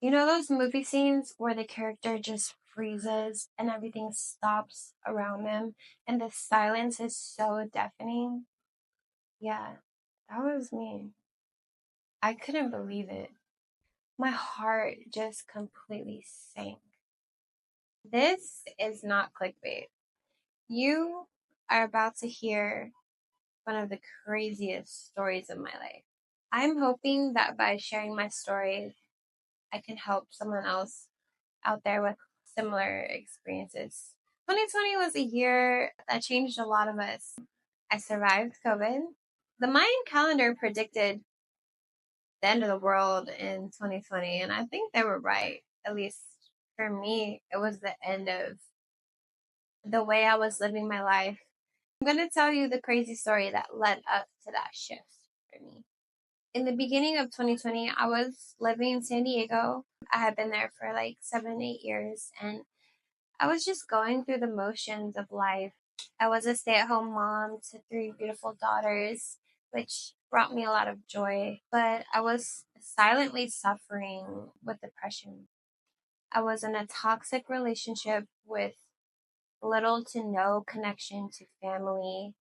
You know those movie scenes where the character just freezes and everything stops around them and the silence is so deafening? Yeah, that was me. I couldn't believe it. My heart just completely sank. This is not clickbait. You are about to hear one of the craziest stories of my life. I'm hoping that by sharing my story, I can help someone else out there with similar experiences. 2020 was a year that changed a lot of us. I survived COVID. The Mayan calendar predicted the end of the world in 2020, and I think they were right. At least for me, it was the end of the way I was living my life. I'm going to tell you the crazy story that led up to that shift for me. In the beginning of 2020, I was living in San Diego. I had been there for like 7, 8 years, and I was just going through the motions of life. I was a stay at home mom to three beautiful daughters, which brought me a lot of joy, but I was silently suffering with depression. I was in a toxic relationship with little to no connection to family,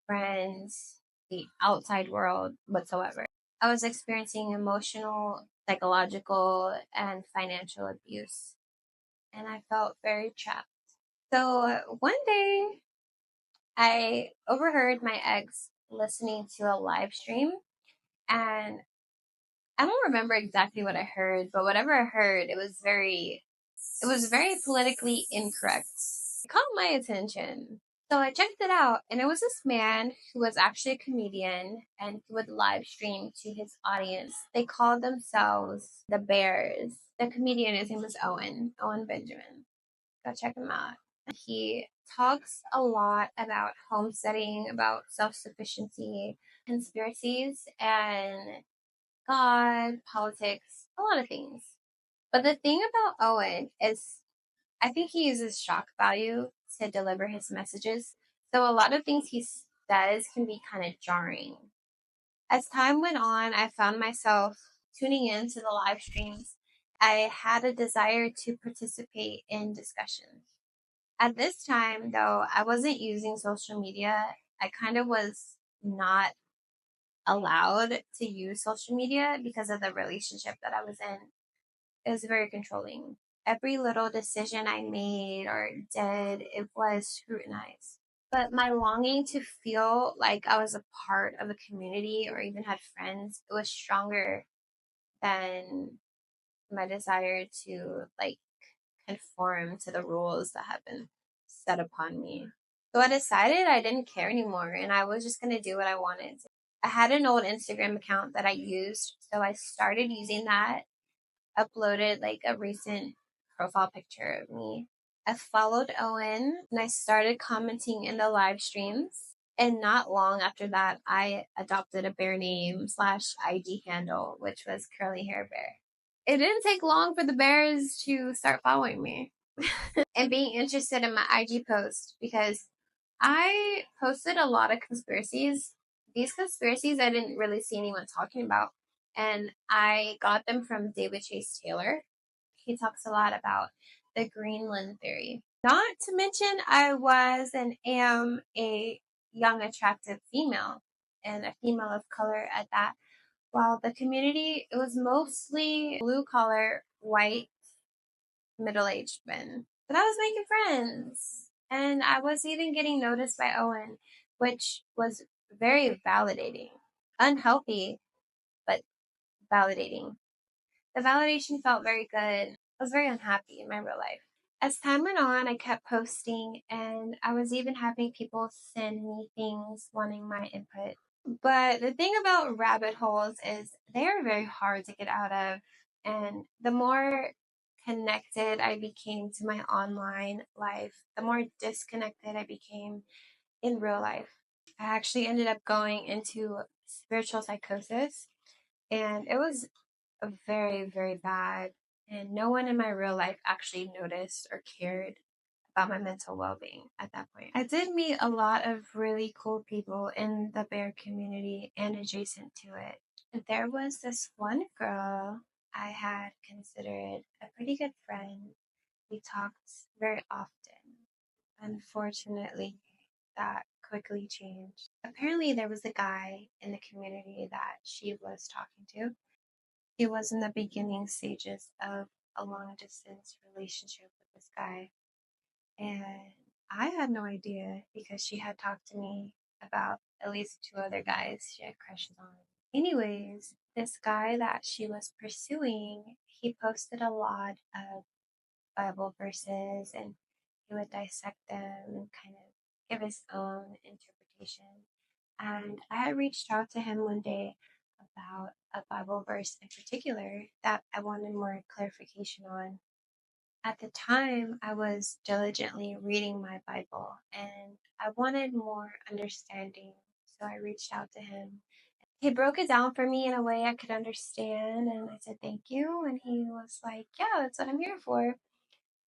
friends, the outside world whatsoever. I was experiencing emotional, psychological, and financial abuse, and I felt very trapped. So one day, I overheard my ex listening to a live stream, and I don't remember exactly what I heard, but whatever I heard, it was very politically incorrect. It caught my attention. So I checked it out, and it was this man who was actually a comedian, and he would live stream to his audience. They called themselves the Bears. The comedian, his name was Owen Benjamin. Go check him out. He talks a lot about homesteading, about self sufficiency, conspiracies, and God, politics, a lot of things. But the thing about Owen is, I think he uses shock value to deliver his messages. So a lot of things he says can be kind of jarring. As time went on, I found myself tuning into the live streams. I had a desire to participate in discussions. At this time, though, I wasn't using social media. I kind of was not allowed to use social media because of the relationship that I was in. It was very controlling. Every little decision I made or did, it was scrutinized. But my longing to feel like I was a part of a community or even had friends, it was stronger than my desire to like conform to the rules that have been set upon me. So I decided I didn't care anymore and I was just going to do what I wanted. I had an old Instagram account that I used, so I started using that, uploaded like a recent profile picture of me. I followed Owen and I started commenting in the live streams. And not long after that, I adopted a bear name slash IG handle, which was Curly Hair Bear. It didn't take long for the bears to start following me and being interested in my IG post because I posted a lot of conspiracies. These conspiracies I didn't really see anyone talking about. And I got them from David Chase Taylor. He talks a lot about the Greenland theory. Not to mention, I was and am a young, attractive female and a female of color at that. While the community, it was mostly blue collar, white, middle aged men. But I was making friends. And I was even getting noticed by Owen, which was very validating. Unhealthy, but validating. The validation felt very good. I was very unhappy in my real life. As time went on, I kept posting, and I was even having people send me things wanting my input. But the thing about rabbit holes is they are very hard to get out of. And the more connected I became to my online life, the more disconnected I became in real life. I actually ended up going into spiritual psychosis, and it was very, very bad. And no one in my real life actually noticed or cared about my mental well being at that point. I did meet a lot of really cool people in the bear community and adjacent to it. And there was this one girl, I had considered a pretty good friend. We talked very often. Unfortunately, that quickly changed. Apparently, there was a guy in the community that she was talking to. He was in the beginning stages of a long distance relationship with this guy. And I had no idea because she had talked to me about at least two other guys she had crushes on. Anyways, this guy that she was pursuing, he posted a lot of Bible verses and he would dissect them and kind of give his own interpretation. And I had reached out to him one day about a Bible verse in particular that I wanted more clarification on. At the time, I was diligently reading my Bible and I wanted more understanding. So I reached out to him. He broke it down for me in a way I could understand. And I said, thank you. And he was like, yeah, that's what I'm here for.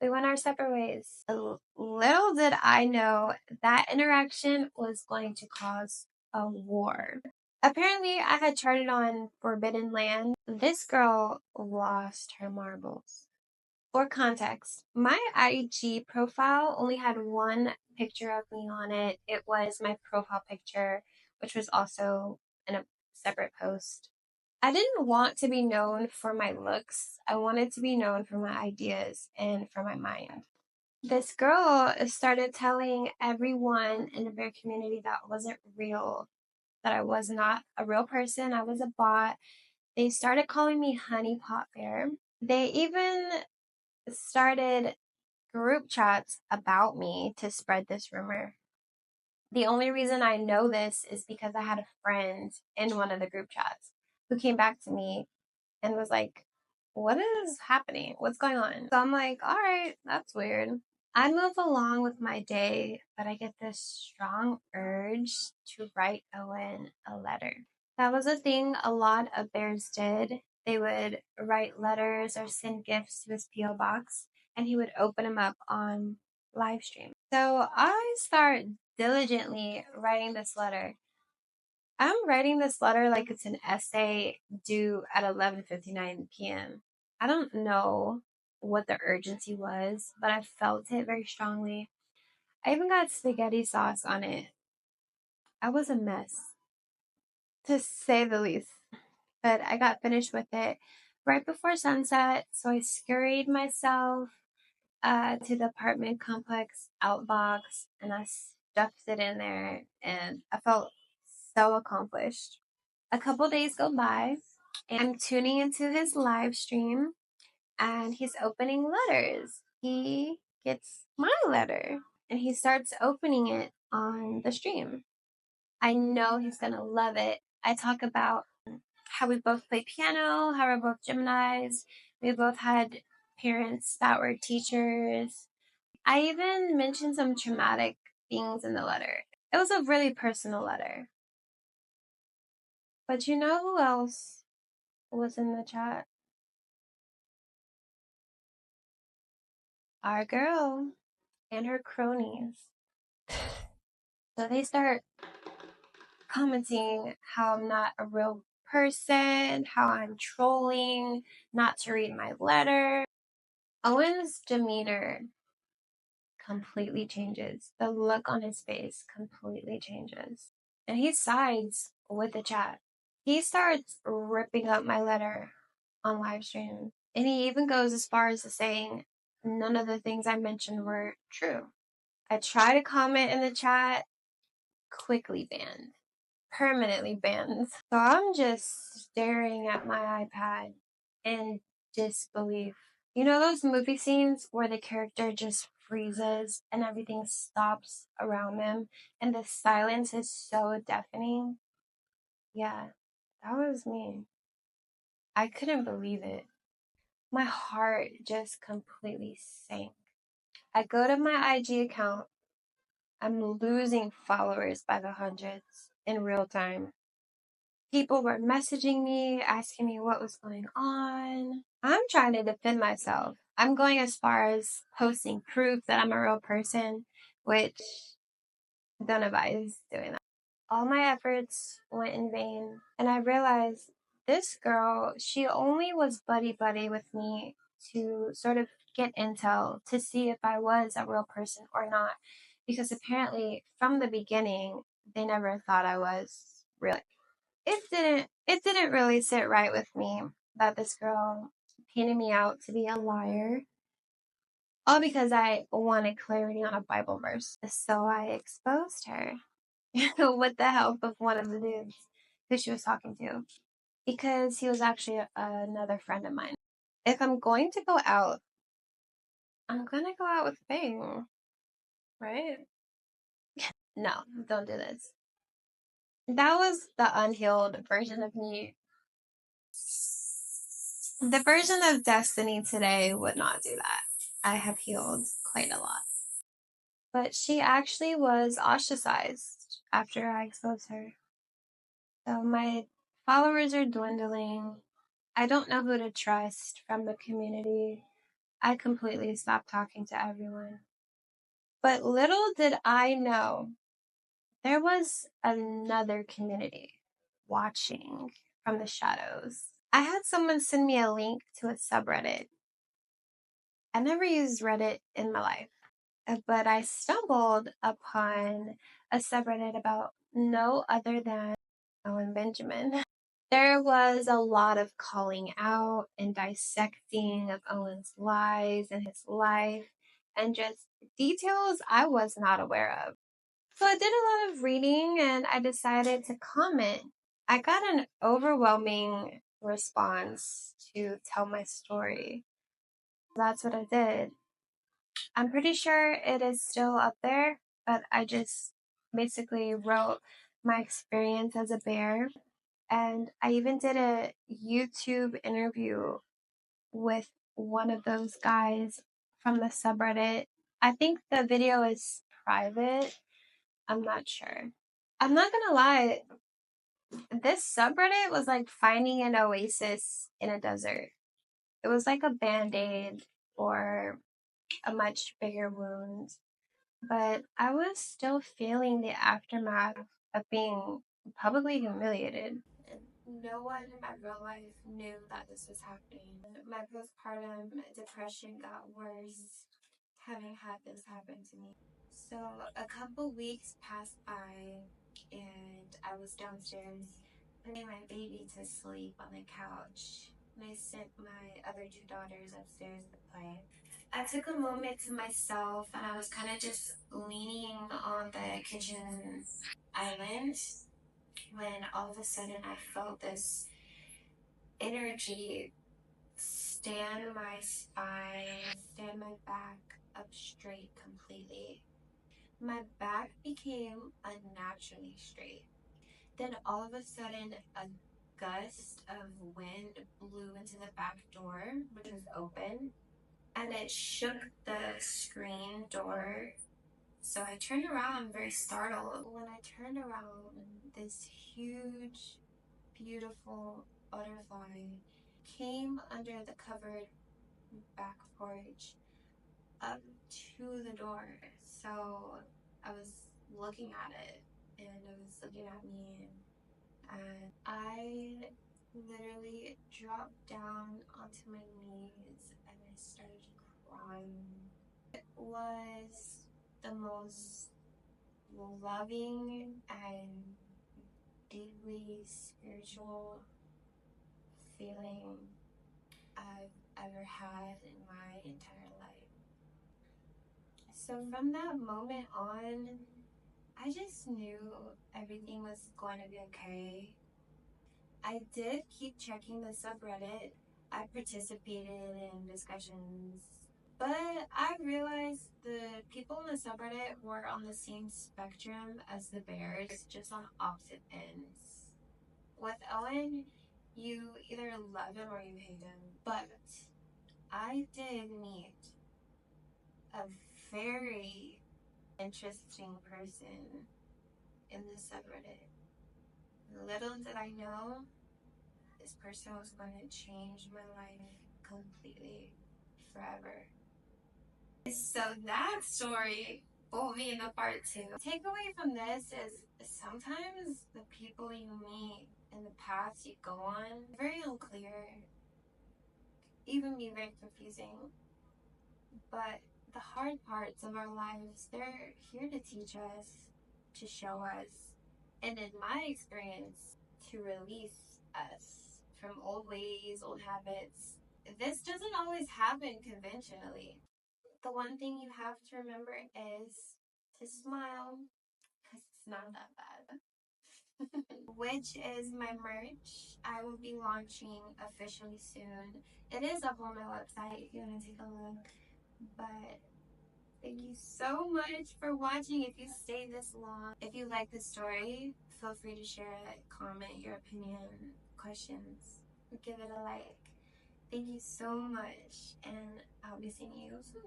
We went our separate ways. Little did I know that interaction was going to cause a war. Apparently, I had charted on forbidden land. This girl lost her marbles. For context, my IG profile only had one picture of me on it. It was my profile picture, which was also in a separate post. I didn't want to be known for my looks. I wanted to be known for my ideas and for my mind. This girl started telling everyone in their community that wasn't real, that I was not a real person, I was a bot. They started calling me Honey Pot Bear. They even started group chats about me to spread this rumor. The only reason I know this is because I had a friend in one of the group chats who came back to me and was like, what is happening? What's going on? So I'm like, all right, that's weird. I move along with my day, but I get this strong urge to write Owen a letter. That was a thing a lot of bears did. They would write letters or send gifts to his P.O. box, and he would open them up on live stream. So I start diligently writing this letter. I'm writing this letter like it's an essay due at 11:59 p.m. I don't know what the urgency was, but I felt it very strongly. I even got spaghetti sauce on it. I was a mess, to say the least. But I got finished with it right before sunset, so I scurried myself to the apartment complex outbox and I stuffed it in there, and I felt so accomplished. A couple days go by, and I'm tuning into his live stream, and he's opening letters. He gets my letter, and he starts opening it on the stream. I know he's gonna love it. I talk about how we both play piano, how we're both Geminis. We both had parents that were teachers. I even mentioned some traumatic things in the letter. It was a really personal letter. But you know who else was in the chat? Our girl and her cronies. So they start commenting how I'm not a real person, how I'm trolling, not to read my letter. Owen's demeanor completely changes. The look on his face completely changes. And he sides with the chat. He starts ripping up my letter on live stream. And he even goes as far as to saying none of the things I mentioned were true. I try to comment in the chat, quickly banned. Permanently banned. So I'm just staring at my iPad in disbelief. You know those movie scenes where the character just freezes and everything stops around them and the silence is so deafening? Yeah, that was me. I couldn't believe it. My heart just completely sank. I go to my IG account. I'm losing followers by the hundreds in real time. People were messaging me, asking me what was going on. I'm trying to defend myself. I'm going as far as posting proof that I'm a real person, which don't advise doing that. All my efforts went in vain, and I realized this girl, she only was buddy-buddy with me to sort of get intel to see if I was a real person or not. Because apparently, from the beginning, they never thought I was real. It didn't really sit right with me that this girl painted me out to be a liar. All because I wanted clarity on a Bible verse. So I exposed her with the help of one of the dudes who she was talking to. Because he was actually another friend of mine. If I'm going to go out, I'm gonna go out with a bang, right? No, don't do this. That was the unhealed version of me. The version of Destiny today would not do that. I have healed quite a lot. But she actually was ostracized after I exposed her. So my followers are dwindling. I don't know who to trust from the community. I completely stopped talking to everyone. But little did I know, there was another community watching from the shadows. I had someone send me a link to a subreddit. I never used Reddit in my life, but I stumbled upon a subreddit about no other than Owen Benjamin. There was a lot of calling out and dissecting of Owen's lies and his life, and just details I was not aware of. So I did a lot of reading and I decided to comment. I got an overwhelming response to tell my story. That's what I did. I'm pretty sure it is still up there, but I just basically wrote my experience as a bear. And I even did a YouTube interview with one of those guys from the subreddit. I think the video is private. I'm not sure. I'm not gonna lie, this subreddit was like finding an oasis in a desert. It was like a band-aid or a much bigger wound. But I was still feeling the aftermath of being publicly humiliated. No one in my real life knew that this was happening. My postpartum depression got worse having had this happen to me. So a couple weeks passed by and I was downstairs putting my baby to sleep on the couch. And I sent my other two daughters upstairs to play. I took a moment to myself and I was kind of just leaning on the kitchen island when all of a sudden I felt this energy stand my spine, stand my back up straight completely. My back became unnaturally straight. Then all of a sudden, a gust of wind blew into the back door, which was open, and it shook the screen door. So I turned around very startled. When I turned around, this huge, beautiful butterfly came under the covered back porch up to the door. So I was looking at it and it was looking at me and I literally dropped down onto my knees and I started crying. It was the most loving and deeply spiritual feeling I've ever had in my entire life. So from that moment on, I just knew everything was going to be okay. I did keep checking the subreddit. I participated in discussions, but I realized the people in the subreddit were on the same spectrum as the bears, just on opposite ends. With Owen, you either love him or you hate him, but I did meet a very interesting person in the subreddit. Little did I know this person was going to change my life completely, forever. So that story pulled me into part two. Takeaway from this is sometimes the people you meet and the paths you go on, very unclear, even be very confusing. But the hard parts of our lives, they're here to teach us, to show us, and in my experience, to release us from old ways, old habits. This doesn't always happen conventionally. The one thing you have to remember is to smile, because it's not that bad. Which is my merch. I will be launching officially soon. It is up on my website if you want to take a look. But thank you so much for watching. If you stayed this long, if you like the story, feel free to share it, comment your opinion, questions, give it a like. Thank you so much, and I'll be seeing you soon.